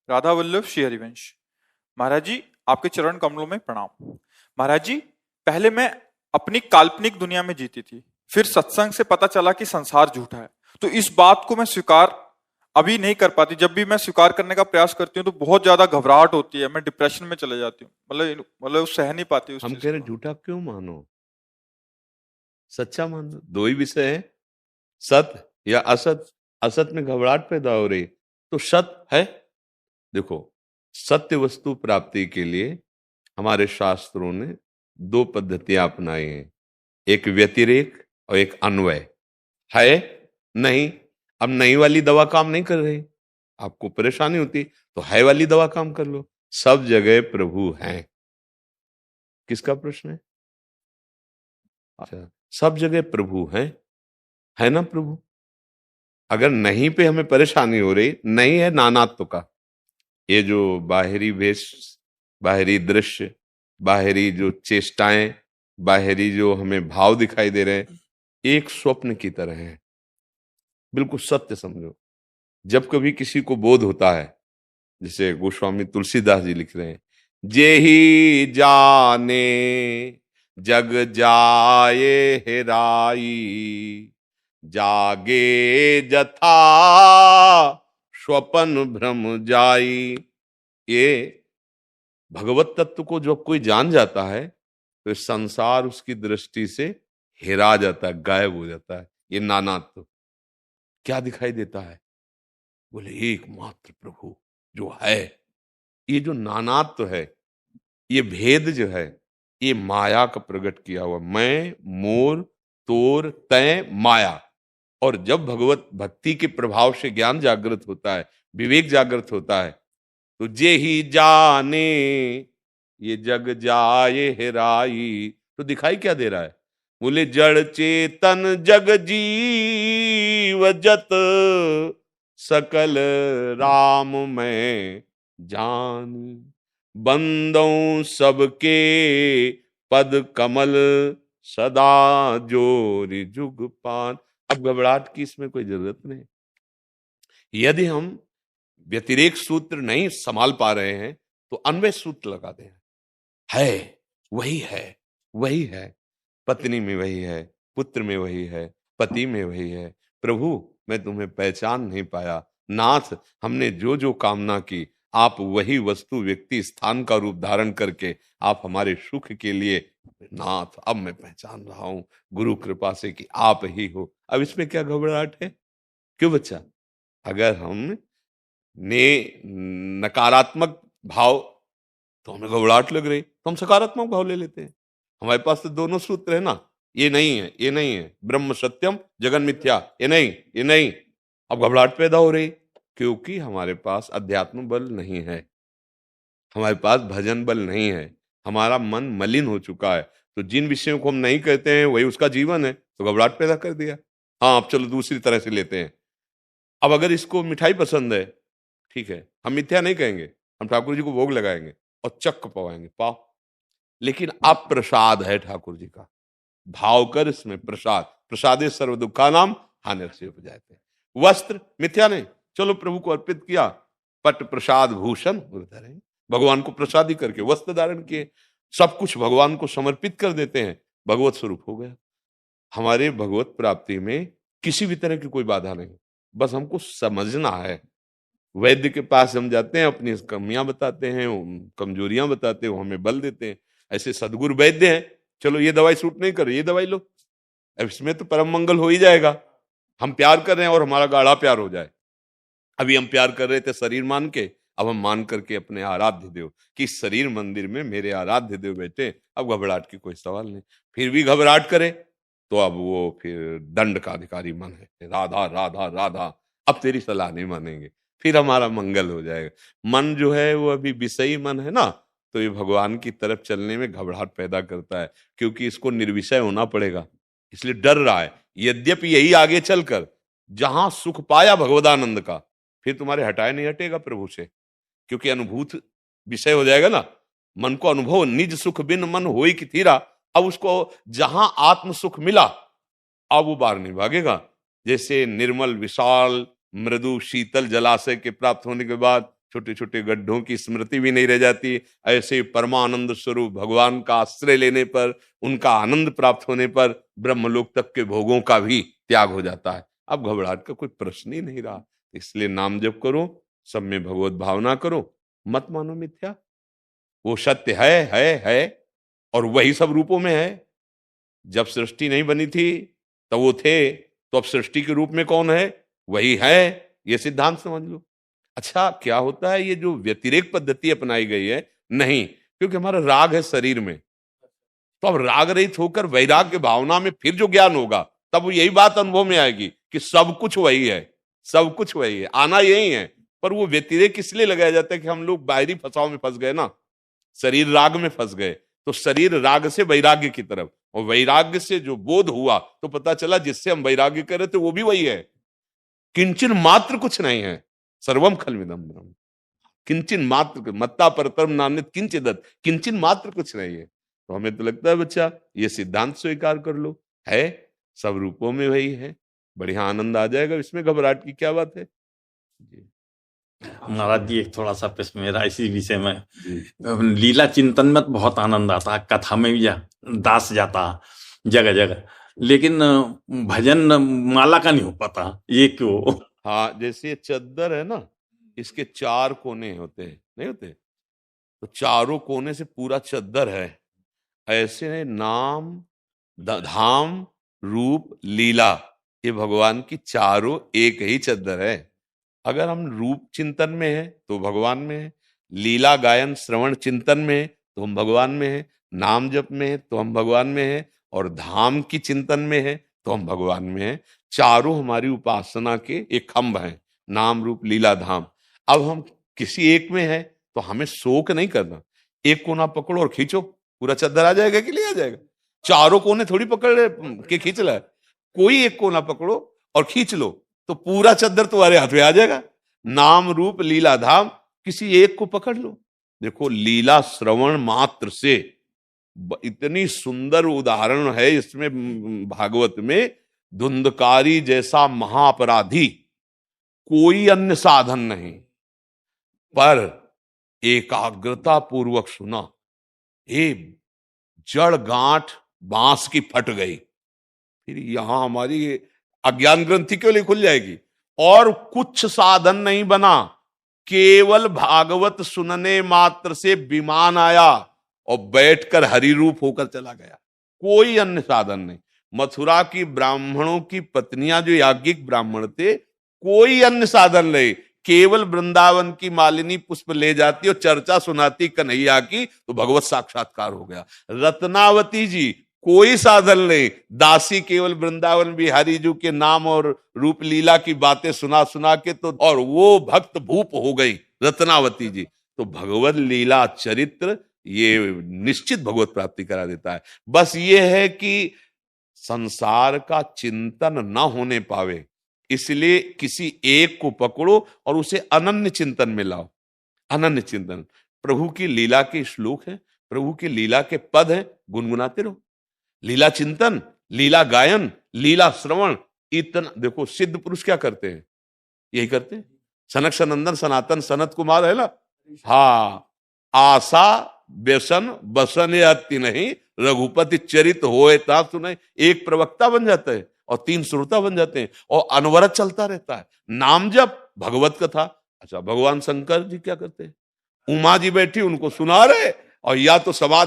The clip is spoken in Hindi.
राधा वल्लभ श्री हरिवंश। महाराज जी, आपके चरण कमलों में प्रणाम। महाराज जी, पहले मैं अपनी काल्पनिक दुनिया में जीती थी, फिर सत्संग से पता चला कि संसार झूठा है। तो इस बात को मैं स्वीकार अभी नहीं कर पाती। जब भी मैं स्वीकार करने का प्रयास करती हूँ तो बहुत ज्यादा घबराहट होती है, मैं डिप्रेशन में चले जाती हूँ। मतलब सह नहीं पाती उस हम चीज कह रहे को। झूठा क्यों मानो, सच्चा मानो। दो ही विषय है, सत्य या असत। असत में घबराहट पैदा हो रही तो सत्य है। देखो, सत्य वस्तु प्राप्ति के लिए हमारे शास्त्रों ने दो पद्धतियां अपनाई हैं, एक व्यतिरेक और एक अन्वय। है नहीं, अब नहीं वाली दवा काम नहीं कर रही, आपको परेशानी होती तो है वाली दवा काम कर लो। सब जगह प्रभु हैं। किसका प्रश्न है? अच्छा, सब जगह प्रभु हैं, है ना प्रभु? अगर नहीं पे हमें परेशानी हो रही, नहीं है नानात्व का। ये जो बाहरी वेश, बाहरी दृश्य, बाहरी जो चेष्टाएं, बाहरी जो हमें भाव दिखाई दे रहे हैं, एक स्वप्न की तरह है। बिल्कुल सत्य समझो। जब कभी किसी को बोध होता है, जैसे गोस्वामी तुलसीदास जी लिख रहे हैं, जे ही जाने जग जाए हेराई, जागे जथा स्वपन भ्रम जाई। ये भगवत तत्व को जब कोई जान जाता है तो संसार उसकी दृष्टि से हेरा जाता है, गायब हो जाता है। ये नानात्व क्या दिखाई देता है? बोले एकमात्र प्रभु जो है। ये जो नानात्व है, ये भेद जो है, ये माया का प्रकट किया हुआ। मैं, मोर, तोर, तय, माया। और जब भगवत भक्ति के प्रभाव से ज्ञान जागृत होता है, विवेक जागृत होता है, तो जे ही जाने ये जग जाए हेराई। तो दिखाई क्या दे रहा है? बोले जड़ चेतन जग जीव जत सकल राम में जानी, बंदों सबके पद कमल सदा जोरि जुग पान। अब घबराहट की इसमें कोई जरूरत नहीं। यदि हम व्यतिरेक सूत्र नहीं संभाल पा रहे हैं तो अन्वय सूत्र लगा दें। है, वही है, वही है। पत्नी में वही है, पुत्र में वही है, पति में वही है। प्रभु, मैं तुम्हें पहचान नहीं पाया। नाथ, हमने जो जो कामना की, आप वही वस्तु, व्यक्ति, स्थान का रूप धारण करके आप हमारे सुख के लिए, नाथ अब मैं पहचान रहा हूं गुरु कृपा से कि आप ही हो। अब इसमें क्या घबराहट है? क्यों बच्चा? अगर हम ने नकारात्मक भाव, तो हमें घबराहट लग रही तो हम सकारात्मक भाव ले लेते हैं। हमारे पास तो दोनों सूत्र है ना, ये नहीं है, ये नहीं है, ब्रह्म सत्यम जगन मिथ्या, ये नहीं, ये नहीं। अब घबराहट पैदा हो रही क्योंकि हमारे पास अध्यात्म बल नहीं है, हमारे पास भजन बल नहीं है, हमारा मन मलिन हो चुका है। तो जिन विषयों को हम नहीं कहते हैं वही उसका जीवन है, तो घबराहट पैदा कर दिया। हाँ, अब चलो दूसरी तरह से लेते हैं। अब अगर इसको मिठाई पसंद है, ठीक है, हम मिथ्या नहीं कहेंगे, हम ठाकुर जी को भोग लगाएंगे और चक्क पवाएंगे, पाओ। लेकिन अब प्रसाद है ठाकुर जी का, भाव कर इसमें प्रसाद। प्रसादे सर्व दुखा नाम हानिर्षि उपजायते। वस्त्र मिथ्या नहीं, चलो प्रभु को अर्पित किया, पट प्रसाद भूषण उधरे, भगवान को प्रसादी करके वस्त्र धारण किए, सब कुछ भगवान को समर्पित कर देते हैं, भगवत स्वरूप हो गया। हमारे भगवत प्राप्ति में किसी भी तरह की कोई बाधा नहीं, बस हमको समझना है। वैद्य के पास हम जाते हैं, अपनी कमियां बताते हैं, कमजोरियां बताते हैं, वो हमें बल देते हैं। ऐसे सदगुरु वैद्य हैं, चलो ये दवाई सूट नहीं कर रही, ये दवाई लो, अब इसमें तो परम मंगल हो ही जाएगा। हम प्यार कर रहे हैं और हमारा गाढ़ा प्यार हो जाए। अभी हम प्यार कर रहे थे शरीर मान के, अब हम मान करके अपने आराध्य देव कि शरीर मंदिर में मेरे आराध्य देव बैठे, अब घबराहट की कोई सवाल नहीं। फिर भी घबराहट करे तो अब वो फिर दंड का अधिकारी मन है, राधा राधा राधा, अब तेरी सलाह नहीं मानेंगे, फिर हमारा मंगल हो जाएगा। मन जो है वो अभी विषयी मन है ना, तो ये भगवान की तरफ चलने में घबराहट पैदा करता है, क्योंकि इसको निर्विषय होना पड़ेगा, इसलिए डर रहा है। यद्यपि यही आगे चलकर जहां सुख पाया भगवदानंद का, फिर तुम्हारे हटाए नहीं हटेगा प्रभु से, क्योंकि अनुभूत विषय हो जाएगा ना। मन को अनुभव, निज सुख बिन मन होई कि थीरा। अब उसको जहां आत्म सुख मिला, अब वो बार नहीं भागेगा। जैसे निर्मल विशाल मृदु शीतल जलाशय के प्राप्त होने के बाद छोटे छोटे गड्ढों की स्मृति भी नहीं रह जाती। ऐसे परमानंद स्वरूप भगवान का आश्रय लेने पर, उनका आनंद प्राप्त होने पर ब्रह्मलोक तक के भोगों का भी त्याग हो जाता है। अब घबराहट का कोई प्रश्न ही नहीं रहा। इसलिए नाम जप करो, सब में भगवत भावना करो, मत मानो मिथ्या। वो सत्य है और वही सब रूपों में है। जब सृष्टि नहीं बनी थी तब वो थे, तो अब सृष्टि के रूप में कौन है? वही है। ये सिद्धांत समझ लो। अच्छा, क्या होता है ये जो व्यतिरेक पद्धति अपनाई गई है? नहीं, क्योंकि हमारा राग है शरीर में, तो अब राग रहित होकर वैराग्य भावना में फिर जो ज्ञान होगा, तब वो यही बात अनुभव में आएगी कि सब कुछ वही है, सब कुछ वही है, आना यही है। पर वो व्यतिरेक इसलिए लगाया जाता है कि हम लोग बाहरी फंसाव में फंस गए ना, शरीर राग में फंस गए, तो शरीर राग से वैराग्य की तरफ, और वैराग्य से जो बोध हुआ तो पता चला जिससे हम वैराग्य कर रहे थे वो भी वही है। किंचन मात्र कुछ नहीं है, सर्वम खलविदम ब्रह्म। किंचन मात्र, मत्ता परतरम नान्यत् किंचिदत्, किंचन मात्र कुछ नहीं है। तो हमें तो लगता है बच्चा ये सिद्धांत स्वीकार कर लो, है सब रूपों में वही है, बढ़िया आनंद आ जाएगा, इसमें घबराहट की क्या बात है जी। महाराज जी, एक थोड़ा सा प्रश्न मेरा इसी विषय में। जी। लीला चिंतन में तो बहुत आनंद आता है, कथा में भी दास जाता जगह जगह, लेकिन भजन माला का नहीं हो पाता, ये क्यों? हाँ, जैसे ये चद्दर है ना, इसके 4 कोने होते हैं, नहीं होते? तो चारों कोने से पूरा चद्दर है। ऐसे नाम, धाम, रूप, लीला, ये भगवान की चारों एक ही चद्दर है। अगर हम रूप चिंतन में है तो भगवान में है, लीला गायन श्रवण चिंतन में है तो हम भगवान में है, नाम जप में है तो हम भगवान में है, और धाम की चिंतन में है तो हम भगवान में है। चारों हमारी उपासना के एक खंभ हैं, नाम रूप लीला धाम। अब हम किसी एक में है तो हमें शोक नहीं करना, एक कोना पकड़ो और खींचो, पूरा चद्दर आ जाएगा कि नहीं आ जाएगा? चारों कोने थोड़ी पकड़ के खींच रहा है, कोई एक कोना पकड़ो और खींच लो तो पूरा चद्दर तुम्हारे हाथ में आ जाएगा। नाम रूप लीला धाम, किसी एक को पकड़ लो। देखो, लीला श्रवण मात्र से इतनी सुंदर उदाहरण है इसमें भागवत में, धुंधकारी जैसा महाअपराधी कोई अन्य साधन नहीं, पर एकाग्रता पूर्वक सुना, ये जड़ गांठ बांस की फट गई, फिर यहां हमारी अज्ञान ग्रंथि क्यों नहीं खुल जाएगी? और कुछ साधन नहीं बना, केवल भागवत सुनने मात्र से विमान आया और बैठकर हरि रूप होकर चला गया, कोई अन्य साधन नहीं। मथुरा की ब्राह्मणों की पत्नियां जो याज्ञिक ब्राह्मण थे, कोई अन्य साधन नहीं, केवल वृंदावन की मालिनी पुष्प ले जाती और चर्चा सुनाती कन्हैया की, तो भगवत साक्षात्कार हो गया। रत्नावती जी, कोई साधन नहीं, दासी केवल वृंदावन बिहारी जी के नाम और रूप लीला की बातें सुना सुना के तो, और वो भक्त भूप हो गई रत्नावती जी। तो भगवत लीला चरित्र ये निश्चित भगवत प्राप्ति करा देता है। बस ये है कि संसार का चिंतन न होने पावे, इसलिए किसी एक को पकड़ो और उसे अनन्य चिंतन में लाओ। अनन्य चिंतन, प्रभु की लीला के श्लोक है, प्रभु की लीला के पद है, गुनगुनाते रहो। लीला चिंतन, लीला गायन, लीला श्रवण, इतना देखो सिद्ध पुरुष क्या करते हैं, यही करते हैं। सनक सनंदन सनातन सनत कुमार है ना, हाँ, आशा व्यसन बसन अति नहीं, रघुपति चरित होए ता सुने। एक प्रवक्ता बन जाता है और 3 श्रोता बन जाते हैं, और अनवरत चलता रहता है नाम जप, भगवत कथा। अच्छा, भगवान शंकर जी क्या करते हैं? उमा जी बैठी उनको सुना रहे, और या तो समाज